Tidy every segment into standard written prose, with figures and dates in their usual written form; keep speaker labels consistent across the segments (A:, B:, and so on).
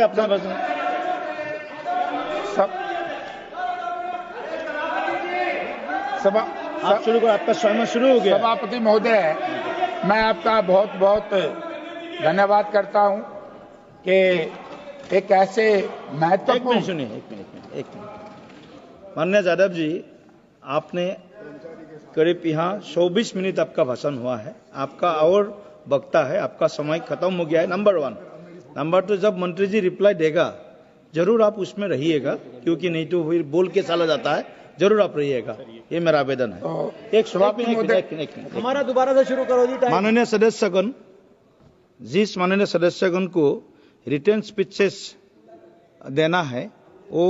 A: अपना भाषण
B: सभा
A: आप शुरू करो, आपका समय शुरू हो गया।
B: सभापति महोदय, मैं आपका बहुत बहुत धन्यवाद करता हूं कि एक ऐसे महत्वपूर्ण
A: एक मिनट माननीय जाधव जी, आपने करीब यहाँ 24 मिनट आपका भाषण हुआ है, आपका और वक्ता है, आपका समय खत्म हो गया है। नंबर 1। नंबर 2, जब मंत्री जी रिप्लाई देगा जरूर आप उसमें रहिएगा, क्योंकि नहीं तो फिर बोल के चला जाता है। जरूर आप रहिएगा, ये मेरा आवेदन है।
B: एक
C: हमारा दोबारा से शुरू करो जी।
A: माननीय सदस्यगण, जिस माननीय सदस्यगण को रिटर्न स्पीचेस देना है वो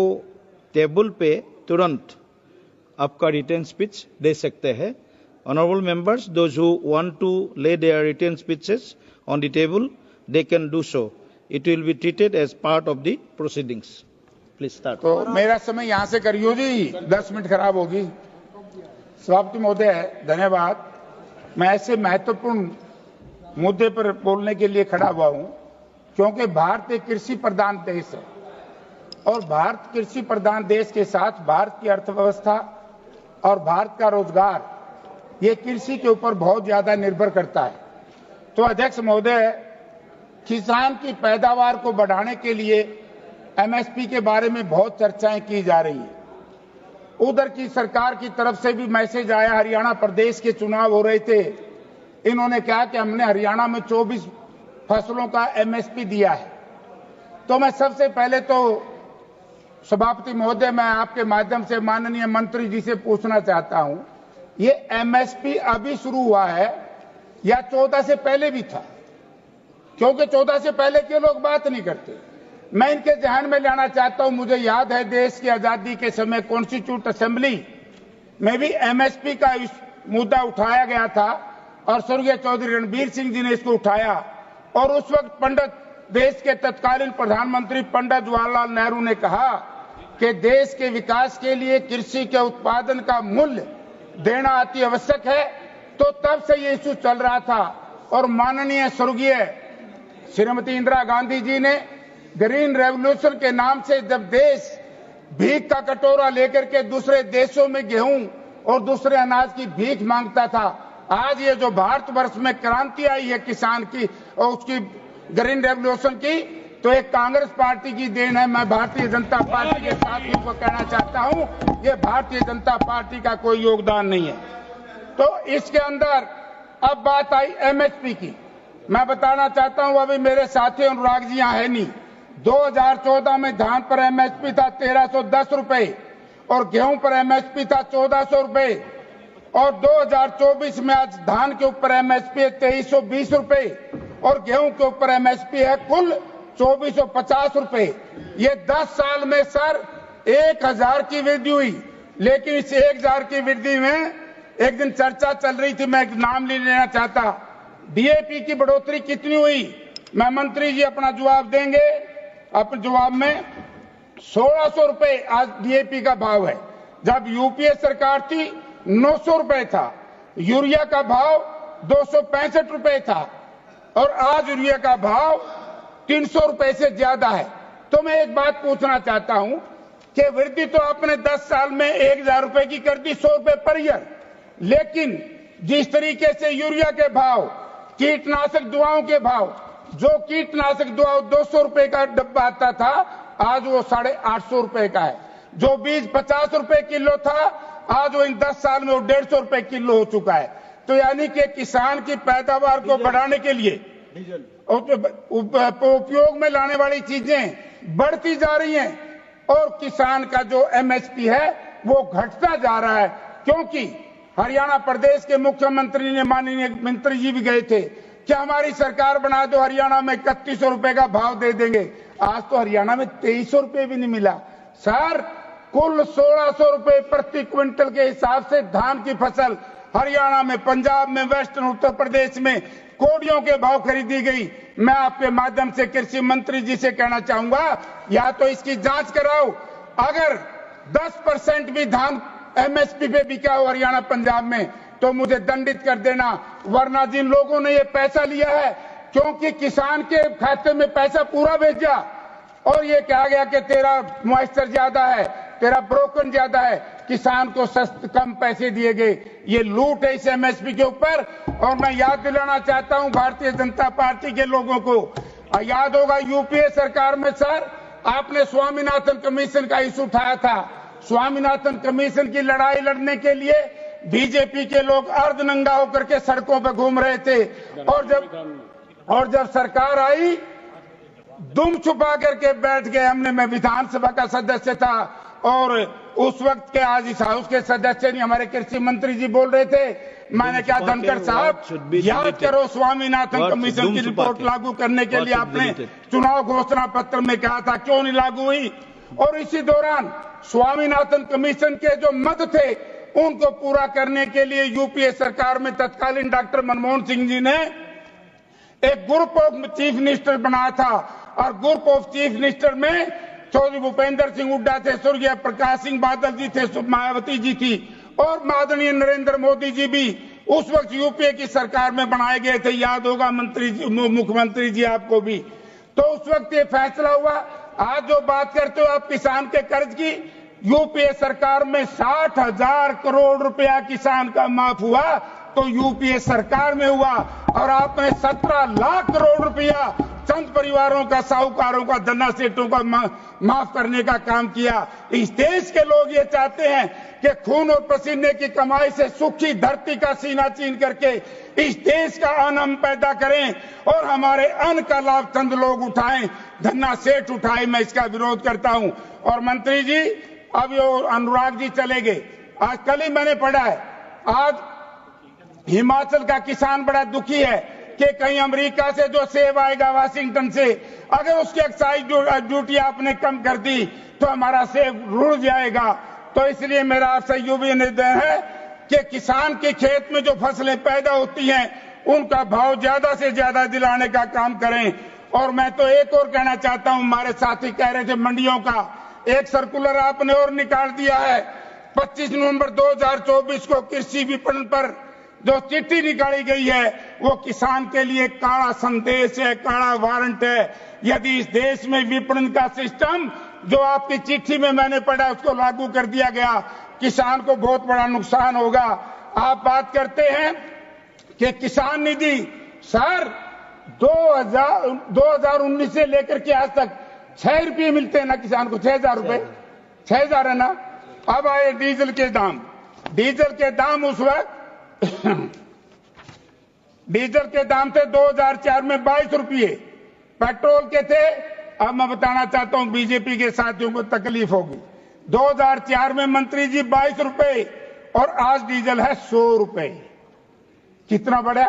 A: टेबल पे तुरंत आपका रिटर्न स्पीच दे सकते हैं। Honorable members, those who want to lay their written speeches on the table, they can do so. It will be treated as part of the proceedings. Please start.
B: तो मेरा समय यहाँ से करियो जी, 10 मिनट खराब होगी। सभापति महोदय, धन्यवाद। मैं ऐसे महत्वपूर्ण मुद्दे पर बोलने के लिए खड़ा हुआ हूँ क्योंकि भारत एक कृषि प्रधान देश है और भारत कृषि प्रधान देश के साथ भारत की अर्थव्यवस्था और भारत का रोजगार ये कृषि के ऊपर बहुत ज्यादा निर्भर करता है। तो अध्यक्ष महोदय, किसान की पैदावार को बढ़ाने के लिए एमएसपी के बारे में बहुत चर्चाएं की जा रही है। उधर की सरकार की तरफ से भी मैसेज आया, हरियाणा प्रदेश के चुनाव हो रहे थे, इन्होंने कहा कि हमने हरियाणा में 24 फसलों का एमएसपी दिया है। तो मैं सबसे पहले तो सभापति महोदय, मैं आपके माध्यम से माननीय मंत्री जी से पूछना चाहता हूं, ये एमएसपी अभी शुरू हुआ है या 14 से पहले भी था? क्योंकि 14 से पहले के लोग बात नहीं करते। मैं इनके ध्यान में लाना चाहता हूं, मुझे याद है देश की आजादी के समय कॉन्स्टिट्यूट असेंबली में भी एमएसपी का इस मुद्दा उठाया गया था और स्वर्गीय चौधरी रणबीर सिंह जी ने इसको उठाया और उस वक्त देश के तत्कालीन प्रधानमंत्री पंडित जवाहरलाल नेहरू ने कहा कि देश के विकास के लिए कृषि के उत्पादन का मूल्य देना अति आवश्यक है। तो तब से ये इश्यू चल रहा था और माननीय स्वर्गीय श्रीमती इंदिरा गांधी जी ने ग्रीन रेवोल्यूशन के नाम से जब देश भीख का कटोरा लेकर के दूसरे देशों में गेहूं और दूसरे अनाज की भीख मांगता था, आज ये जो भारतवर्ष में क्रांति आई है किसान की और उसकी ग्रीन रेवोल्यूशन की, तो एक कांग्रेस पार्टी की देन है। मैं भारतीय जनता पार्टी के साथियों को कहना चाहता हूं, ये भारतीय जनता पार्टी का कोई योगदान नहीं है। तो इसके अंदर अब बात आई एमएसपी की। मैं बताना चाहता हूं, अभी मेरे साथी अनुराग जी यहाँ है नहीं, 2014 में धान पर एमएसपी था 1310 रुपए और गेहूं पर एमएसपी था 1400 रुपए और 2024 में आज धान के ऊपर एमएसपी है 2320 रुपए और गेहूं के ऊपर एमएसपी है कुल 2450 रुपए। ये 10 साल में सर 1000 की वृद्धि हुई। लेकिन इस 1000 की वृद्धि में एक दिन चर्चा चल रही थी, मैं नाम नहीं लेना चाहता, डीएपी की बढ़ोतरी कितनी हुई? मैं मंत्री जी अपना जवाब देंगे। अपने जवाब में 1600 रुपए आज डीएपी का भाव है, जब यूपीए सरकार थी 900 रुपए था। यूरिया का भाव 265 रुपए था और आज यूरिया का भाव 300 रुपए से ज्यादा है। तो मैं एक बात पूछना चाहता हूं कि वृद्धि तो आपने 10 साल में 1000 रुपए की कर दी, 100 रुपए पर ईयर, लेकिन जिस तरीके से यूरिया के भाव, कीटनाशक दवाओं के भाव, जो कीटनाशक दवा 200 रुपए का डब्बा आता था आज वो 850 रुपए का है। जो बीज 50 रुपए किलो था आज वो इन 10 साल में वो 150 रुपए किलो हो चुका है। तो यानी कि किसान की पैदावार को बढ़ाने के लिए उपयोग में लाने वाली चीजें बढ़ती जा रही हैं और किसान का जो एमएसपी है वो घटता जा रहा है। क्योंकि हरियाणा प्रदेश के मुख्यमंत्री ने, माननीय मंत्री जी भी गए थे कि हमारी सरकार बना दो, हरियाणा में 3100 रुपए का भाव दे देंगे। आज तो हरियाणा में 2300 रुपए भी नहीं मिला सर। कुल 1600 रुपए प्रति क्विंटल के हिसाब से धान की फसल हरियाणा में, पंजाब में, वेस्टर्न उत्तर प्रदेश में कोड़ियों के भाव खरीदी गई। मैं आपके माध्यम से कृषि मंत्री जी से कहना चाहूंगा, या तो इसकी जांच कराओ, अगर 10% भी धान एमएसपी पे बिका हो हरियाणा पंजाब में तो मुझे दंडित कर देना, वरना जिन लोगों ने ये पैसा लिया है क्योंकि किसान के खाते में पैसा पूरा भेजा, और ये कहा गया कि तेरा मॉइस्चर ज्यादा है, तेरा ब्रोकन ज्यादा है, किसान को कम पैसे दिए गए। ये लूट है इस एमएसपी के ऊपर। और मैं याद दिलाना चाहता हूं भारतीय जनता पार्टी के लोगों को, याद होगा यूपीए सरकार में सर आपने स्वामीनाथन कमीशन का इशू उठाया था। स्वामीनाथन कमीशन की लड़ाई लड़ने के लिए बीजेपी के लोग अर्धनंगा होकर के सड़कों पर घूम रहे थे, और जब सरकार आई दुम छुपा करके बैठ गए। मैं विधानसभा का सदस्य था और उस वक्त के आज इस हाउस के सदस्य नहीं, हमारे कृषि मंत्री जी बोल रहे थे। मैंने कहा धनखड़ साहब याद करो स्वामीनाथन कमीशन की रिपोर्ट लागू करने के लिए आपने चुनाव घोषणा पत्र में कहा था, क्यों नहीं लागू हुई? और इसी दौरान स्वामीनाथन कमीशन के जो मद थे उनको पूरा करने के लिए यूपीए सरकार में तत्कालीन डॉक्टर मनमोहन सिंह जी ने एक ग्रुप ऑफ चीफ मिनिस्टर बनाया था, और ग्रुप ऑफ चीफ मिनिस्टर में चौधरी भूपेंद्र सिंह हुड्डा थे, स्वर्गीय प्रकाश सिंह बादल जी थे, मायावती जी थी, और माननीय नरेंद्र मोदी जी भी उस वक्त यूपीए की सरकार में बनाए गए थे। याद होगा मुख्यमंत्री जी आपको भी। तो उस वक्त ये फैसला हुआ। आज जो बात करते हो आप किसान के कर्ज की, यूपीए सरकार में 60,000 करोड़ रुपया किसान का माफ हुआ तो यूपीए सरकार में हुआ, और आपने 17 लाख करोड़ रुपया चंद परिवारों का, साहूकारों का, धन्ना सेठों का माफ करने का काम किया। इस देश के लोग ये चाहते हैं कि खून और पसीने की कमाई से सुखी धरती का सीना चीन करके इस देश का अन्न हम पैदा करें और हमारे अन्न का लाभ चंद लोग उठाएं, धन्ना सेठ उठाए। मैं इसका विरोध करता हूं। और मंत्री जी अब ये अनुराग जी चले गए। आज कल ही मैंने पढ़ा है, आज हिमाचल का किसान बड़ा दुखी है कि कहीं अमेरिका से जो सेब आएगा वाशिंगटन से, अगर उसकी एक्साइज ड्यूटी आपने कम कर दी तो हमारा सेब रुड़ जाएगा। तो इसलिए मेरा आपसे ये भी निवेदन है कि किसान के खेत में जो फसलें पैदा होती हैं उनका भाव ज्यादा से ज्यादा दिलाने का काम करें। और मैं तो एक और कहना चाहता हूं, हमारे साथी कह रहे थे मंडियों का एक सर्कुलर आपने और निकाल दिया है। 25 नवंबर 2024 को कृषि विपणन पर जो चिट्ठी निकाली गई है वो किसान के लिए काला संदेश है, काला वारंट है। यदि इस देश में विपणन का सिस्टम जो आपकी चिट्ठी में मैंने पढ़ा उसको लागू कर दिया गया, किसान को बहुत बड़ा नुकसान होगा। आप बात करते हैं कि किसान निधि, सर 2019 से लेकर के आज तक 6 रुपये मिलते हैं ना किसान को, 6,000 रुपए, 6,000 है ना। अब आए डीजल के दाम। डीजल के दाम उस वक्त डीजल के दाम थे 2004 में 22 रुपये, पेट्रोल के थे। अब मैं बताना चाहता हूं बीजेपी के साथियों को तकलीफ होगी। 2004 में मंत्री जी 22 रुपए और आज डीजल है 100 रुपए। कितना बढ़ा?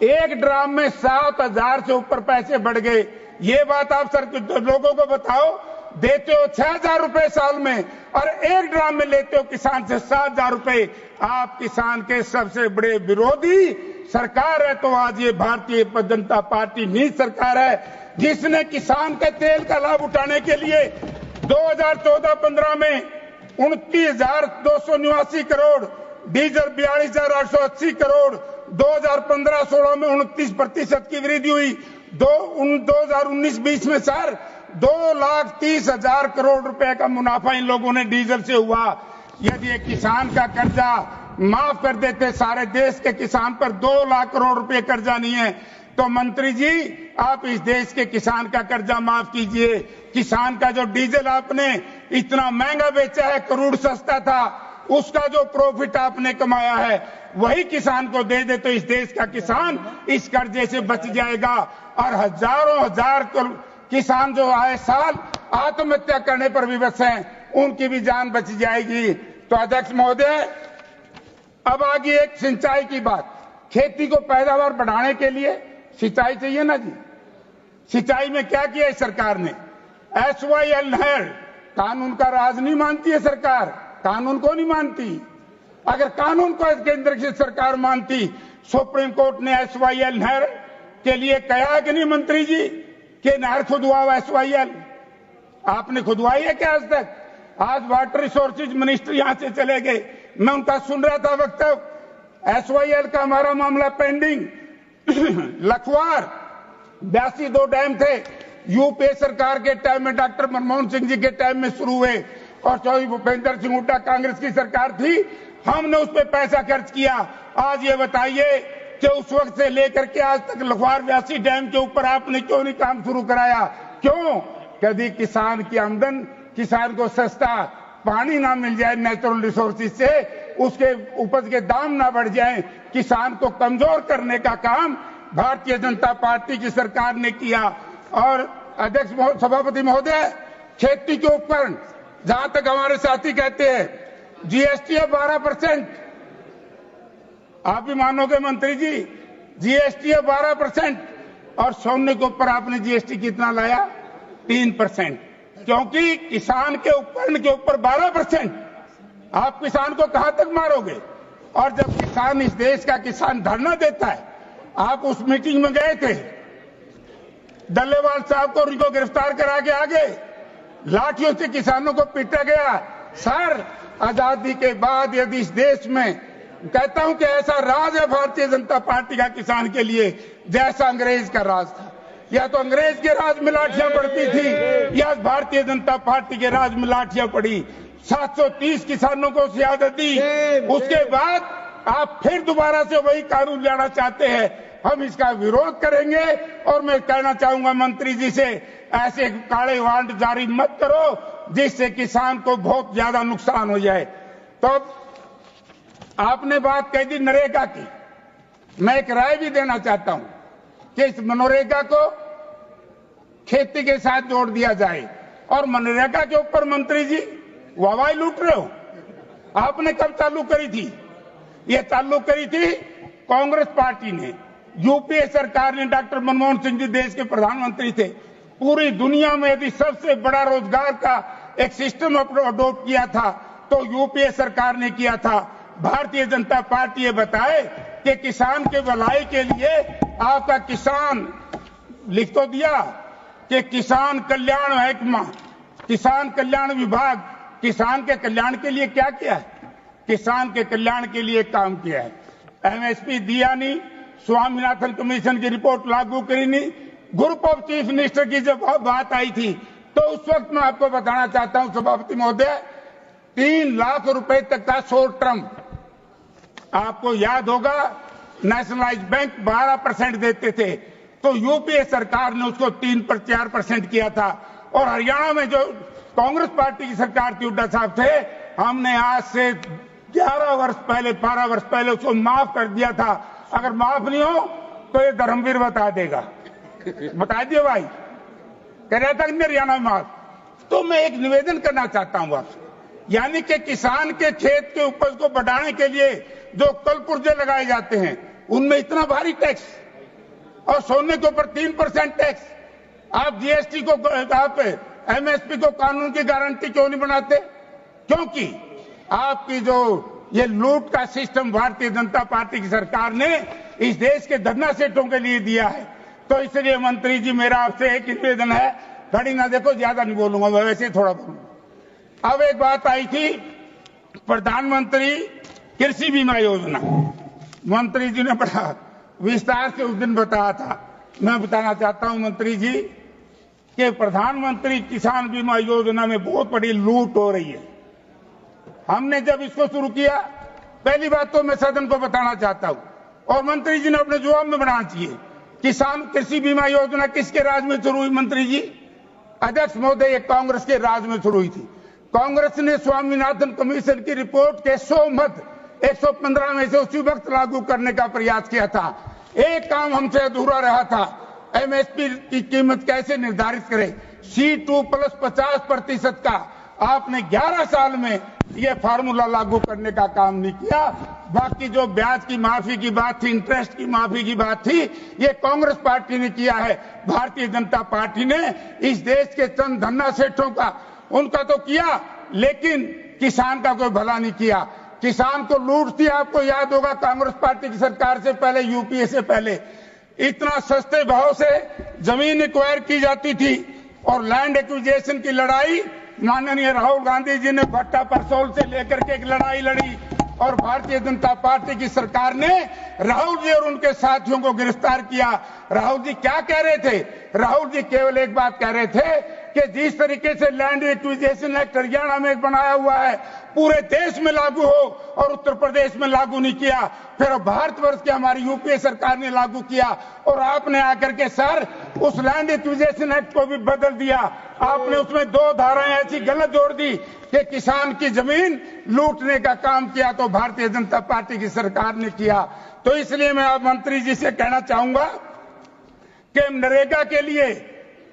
B: एक ड्राम में 7,000 से ऊपर पैसे बढ़ गए। ये बात आप सर लोगों को बताओ। देते हो 6,000 रुपए साल में और एक ड्राम में लेते हो किसान से 7,000 रुपए। आप किसान के सबसे बड़े विरोधी सरकार है। तो आज ये भारतीय जनता पार्टी नीच सरकार है जिसने किसान के तेल का लाभ उठाने के लिए 2014-15 में 29,289 करोड़, डीजल 42,880 करोड़, 2015-16 में 29% की वृद्धि हुई। 2019-20 में सर 2,30,000 करोड़ रुपए का मुनाफा इन लोगों ने डीजल से हुआ। यदि एक किसान का कर्जा माफ कर देते, सारे देश के किसान पर 2 लाख करोड़ रुपए कर्जा नहीं है, तो मंत्री जी आप इस देश के किसान का कर्जा माफ कीजिए। किसान का जो डीजल आपने इतना महंगा बेचा है, करोड़ सस्ता था, उसका जो प्रॉफिट आपने कमाया है वही किसान को दे दे तो इस देश का किसान इस कर्जे से बच जाएगा। और हजारों हजार किसान जो आए साल आत्महत्या करने पर विवश हैं, उनकी भी जान बच जाएगी। तो अध्यक्ष महोदय, अब आगे एक सिंचाई की बात। खेती को पैदावार बढ़ाने के लिए सिंचाई चाहिए ना जी। सिंचाई में क्या किया इस सरकार ने? SYL नहर, कानून का राज नहीं मानती है सरकार, कानून को नहीं मानती। अगर कानून को केंद्र की सरकार मानती, सुप्रीम कोर्ट ने SYL नहर के लिए कहा कि नहीं मंत्री जी कि नहर खुदवाओ SYL? आपने खुदवाई है क्या आज तक? आज वाटर रिसोर्सेज मिनिस्टर यहां से चले गए, मैं उनका सुन रहा था वक्तव्य। SYL का हमारा मामला पेंडिंग। लखवार 82 2 डैम थे, यूपीए सरकार के टाइम में डॉक्टर मनमोहन सिंह जी के टाइम में शुरू हुए और चौधरी भूपेंद्र सिंह हुड्डा कांग्रेस की सरकार थी, हमने उस पर पैसा खर्च किया। आज ये बताइए कि उस वक्त से लेकर के आज तक लखवार व्यासी डैम के ऊपर आपने क्यों नहीं काम शुरू कराया? क्यों? कभी किसान की आमदन, किसान को सस्ता पानी ना मिल जाए नेचुरल रिसोर्सेज से, उसके उपज के दाम ना बढ़ जाए, किसान को कमजोर करने का काम भारतीय जनता पार्टी की सरकार ने किया। और अध्यक्ष सभापति महोदय, खेती के उपकरण, जहां तक हमारे साथी कहते हैं जीएसटी है 12%, आप भी मानोगे मंत्री जी, जीएसटी है 12% और सोने के ऊपर आपने जीएसटी कितना लाया? 3%, क्योंकि किसान के उपकरण के ऊपर 12%। आप किसान को कहां तक मारोगे? और जब किसान, इस देश का किसान धरना देता है, आप उस मीटिंग में गए थे, डल्लेवाल साहब को उनको गिरफ्तार करा के आगे लाठियों से किसानों को पीटा गया। सर, आजादी के बाद यदि इस देश में, कहता हूं कि ऐसा राज है भारतीय जनता पार्टी का किसान के लिए जैसा अंग्रेज का राज था। या तो अंग्रेज के राज में लाठियां पड़ती थी या भारतीय जनता पार्टी के राज में लाठियां पड़ी। 730 किसानों को शहादत दी, उसके बाद आप फिर दोबारा से वही कानून लाना चाहते हैं। हम इसका विरोध करेंगे और मैं कहना चाहूंगा मंत्री जी से, ऐसे काले वारंट जारी मत करो जिससे किसान को बहुत ज्यादा नुकसान हो जाए। तो आपने बात कही थी नरेगा की, मैं एक राय भी देना चाहता हूं कि इस मनरेगा को खेती के साथ जोड़ दिया जाए। और मनरेगा के ऊपर मंत्री जी वाहवाही लूट रहे हो। आपने कब चालू करी थी? ये चालू करी थी कांग्रेस पार्टी ने, यूपीए सरकार ने। डॉक्टर मनमोहन सिंह जी देश के प्रधानमंत्री थे। पूरी दुनिया में यदि सबसे बड़ा रोजगार का एक सिस्टम अडॉप्ट किया था तो यूपीए सरकार ने किया था। भारतीय जनता पार्टी ये बताए कि किसान के भलाई के लिए आपका किसान लिख तो दिया कि किसान कल्याण महकमा, किसान कल्याण विभाग, किसान के कल्याण के लिए क्या किया है? किसान के कल्याण के लिए काम किया है। एमएसपी दिया नहीं, स्वामीनाथन कमीशन की रिपोर्ट लागू करी नहीं। ग्रुप ऑफ चीफ मिनिस्टर की जब बात आई थी तो उस वक्त मैं आपको बताना चाहता हूं सभापति महोदय, 3 लाख रुपए तक का शॉर्ट टर्म, आपको याद होगा नेशनलाइज बैंक 12% देते थे, तो यूपीए सरकार ने उसको 3-4% किया था। और हरियाणा में जो कांग्रेस पार्टी की सरकार थी, हुड्डा साहब थे, हमने आज से 11 वर्ष पहले, 12 वर्ष पहले उसको माफ कर दिया था। अगर माफ नहीं हो तो ये धर्मवीर बता देगा, बता दिए भाई, कह रहा था कि हरियाणा में माफ। तो मैं एक निवेदन करना चाहता हूं आपसे, यानी कि किसान के खेत के उपज को बढ़ाने के लिए जो कल पुर्जे लगाए जाते हैं उनमें इतना भारी टैक्स, और सोने के ऊपर 3% टैक्स। आप जीएसटी को, आप एमएसपी को कानून की गारंटी क्यों नहीं बनाते? क्योंकि आपकी जो ये लूट का सिस्टम भारतीय जनता पार्टी की सरकार ने इस देश के धरना सेठों के लिए दिया है। तो इसलिए मंत्री जी मेरा आपसे एक निवेदन है, घड़ी ना देखो, ज्यादा नहीं बोलूंगा मैं, वैसे ही थोड़ा बोलूंगा। अब एक बात आई थी प्रधानमंत्री कृषि बीमा योजना, मंत्री जी ने बड़ा विस्तार से उस दिन बताया था। मैं बताना चाहता हूं मंत्री जी कि प्रधानमंत्री किसान बीमा योजना में बहुत बड़ी लूट हो रही है। हमने जब इसको शुरू किया, पहली बात तो मैं सदन को बताना चाहता हूं, और मंत्री जी ने अपने जवाब में बनाना चाहिए, किसान कृषि बीमा योजना किसके राज में शुरू हुई मंत्री जी? अध्यक्ष महोदय, ये कांग्रेस के राज में शुरू हुई थी। कांग्रेस ने स्वामीनाथन कमीशन की रिपोर्ट के 100 मत 115 में से उसी वक्त लागू करने का प्रयास किया था। एक काम हमसे अधूरा रहा था, एमएसपी की कीमत कैसे निर्धारित करें। C2 प्लस 50% का आपने 11 साल में यह फार्मूला लागू करने का काम नहीं किया। बाकी जो ब्याज की माफी की बात थी, इंटरेस्ट की माफी की बात थी, ये कांग्रेस पार्टी ने किया है। भारतीय जनता पार्टी ने इस देश के चंद धन्ना सेठों का, उनका तो किया, लेकिन किसान का कोई भला नहीं किया। किसान को लूट थी, आपको याद होगा कांग्रेस पार्टी की सरकार से पहले, यूपीए से पहले, इतना सस्ते भाव से जमीन एक्वायर की जाती थी। और लैंड एक्विजिशन की लड़ाई माननीय राहुल गांधी जी ने भट्टा परसोल से लेकर के एक लड़ाई लड़ी, और भारतीय जनता पार्टी की सरकार ने राहुल जी और उनके साथियों को गिरफ्तार किया। राहुल जी क्या कह रहे थे? राहुल जी केवल एक बात कह रहे थे कि जिस तरीके से लैंड एक्विजिशन एक्ट हरियाणा में बनाया हुआ है पूरे देश में लागू हो और उत्तर प्रदेश में लागू नहीं किया, फिर भारतवर्ष की हमारी यूपीए सरकार ने लागू किया और आपने आकर के सर उस लैंड एक्विजिशन एक्ट को भी बदल दिया। आपने उसमें 2 धाराएं ऐसी गलत जोड़ दी कि किसान की जमीन लूटने का काम किया, तो भारतीय जनता पार्टी की सरकार ने किया। तो इसलिए मैं आप मंत्री जी से कहना चाहूंगा कि नरेगा के लिए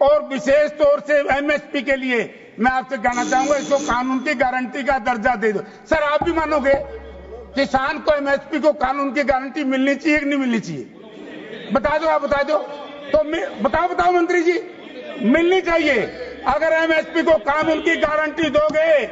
B: और विशेष तौर से एमएसपी के लिए मैं आपसे कहना चाहूंगा इसको कानून की गारंटी का दर्जा दे दो। सर आप भी मानोगे किसान को एमएसपी को कानून की गारंटी मिलनी चाहिए कि नहीं मिलनी चाहिए? बता दो, आप बता दो तो बताओ मंत्री जी, मिलनी चाहिए। अगर एमएसपी को कानून की गारंटी दोगे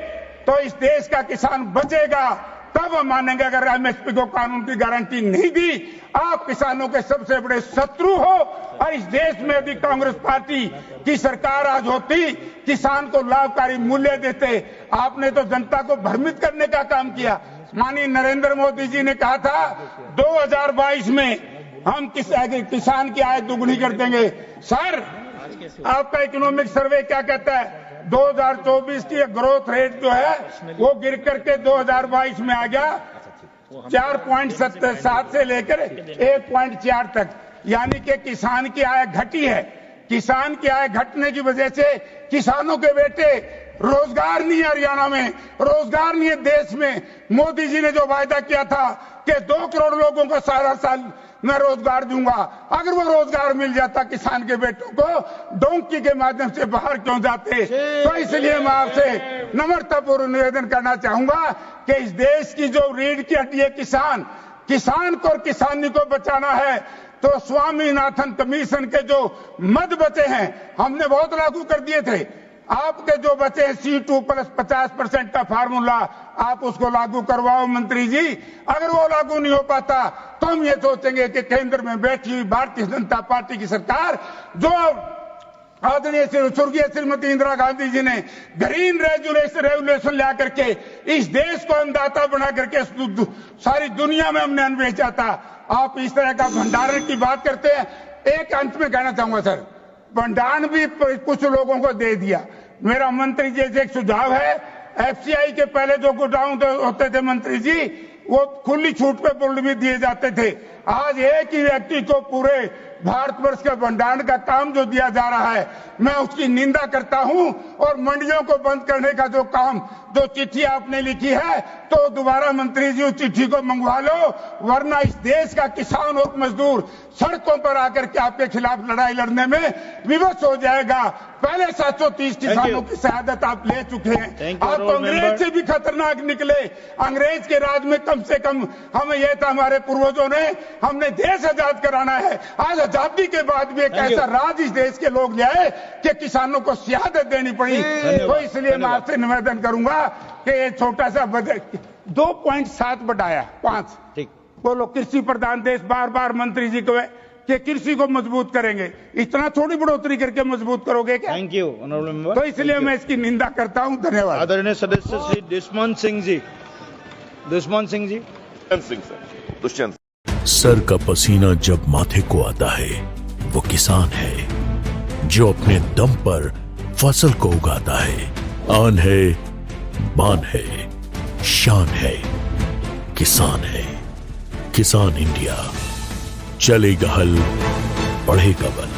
B: तो इस देश का किसान बचेगा, तब हम मानेंगे। अगर एमएसपी को कानून की गारंटी नहीं दी, आप किसानों के सबसे बड़े शत्रु हो। और इस देश में यदि कांग्रेस पार्टी की सरकार आज होती, किसान को लाभकारी मूल्य देते। आपने तो जनता को भ्रमित करने का काम किया। माननीय नरेंद्र मोदी जी ने कहा था 2022 में हम किसान की आय दुगनी कर देंगे। सर आपका इकोनॉमिक सर्वे क्या कहता है? 2024 की ग्रोथ रेट जो है वो गिर करके 2022 में आ गया 4.7 से लेकर 1.4 तक, यानी कि किसान की आय घटी है। किसान की आय घटने की वजह से किसानों के बेटे रोजगार नहीं है, हरियाणा में रोजगार नहीं है, देश में। मोदी जी ने जो वायदा किया था कि 2 करोड़ लोगों को सारा साल मैं रोजगार दूंगा, अगर वो रोजगार मिल जाता किसान के बेटों को, डोंकी के माध्यम से बाहर क्यों जाते? तो इसलिए मैं आपसे नम्रतापूर्वक निवेदन करना चाहूंगा कि इस देश की जो रीढ़ की हड्डी है किसान को और किसानी को बचाना है, तो स्वामीनाथन कमीशन के जो मद बचे हैं हमने बहुत लागू कर दिए थे। आपके जो बचे हैं C2 प्लस 50% का फार्मूला, आप उसको लागू करवाओ मंत्री जी। अगर वो लागू नहीं हो पाता तो हम ये सोचेंगे कि केंद्र में बैठी हुई भारतीय जनता पार्टी की सरकार, जो आदरणीय स्वर्गीय श्रीमती इंदिरा गांधी जी ने ग्रीन रेवोल्यूशन ला करके इस देश को अन्नदाता बना करके सारी दुनिया में हमने अन्न बेचा था, आप इस तरह का भंडारण की बात करते हैं। एक अंत में कहना चाहूंगा सर, भंडारण भी कुछ लोगों को दे दिया। मेरा मंत्री जी से एक सुझाव है, एफसीआई के पहले जो गोडाउन होते थे मंत्री जी, वो खुली छूट पे पुल भी दिए जाते थे। आज एक ही व्यक्ति को पूरे भारतवर्ष के भंडारण का काम जो दिया जा रहा है, मैं उसकी निंदा करता हूं। और मंडियों को बंद करने का जो काम, जो चिट्ठी आपने लिखी है, तो दोबारा मंत्री जी उस चिट्ठी को मंगवा लो, वरना इस देश का किसान और मजदूर सड़कों पर आकर के आपके खिलाफ लड़ाई लड़ने में विवश हो जाएगा। पहले 730 किसानों की शहादत आप ले चुके हैं। आप तो अंग्रेज से भी खतरनाक निकले। अंग्रेज के राज में कम से कम हमें यह था, हमारे पूर्वजों ने, हमने देश आजाद कराना है। आज आजादी के बाद भी एक ऐसा राज इस देश के लोग ले आए कि किसानों को शहादत देनी पड़ी। तो इसलिए मैं आपसे निवेदन करूंगा कि ये छोटा सा बजट 2.7 बढ़ाया 5,
A: ठीक
B: बोलो कृषि प्रधान देश, बार बार मंत्री जी को कि कृषि को मजबूत करेंगे, इतना थोड़ी बढ़ोतरी करके मजबूत करोगे क्या?
A: Thank you honourable member.
B: तो इसलिए मैं इसकी निंदा करता हूं। धन्यवाद।
A: आदरणीय सदस्य श्री दुष्मन सिंह जी।
C: दुष्यंत
D: सर का पसीना जब माथे को आता है वो किसान है जो अपने दम पर फसल को उगाता है। आन है, बान है, शान है, किसान है। किसान इंडिया, चलेगा हल, बढ़ेगा बल।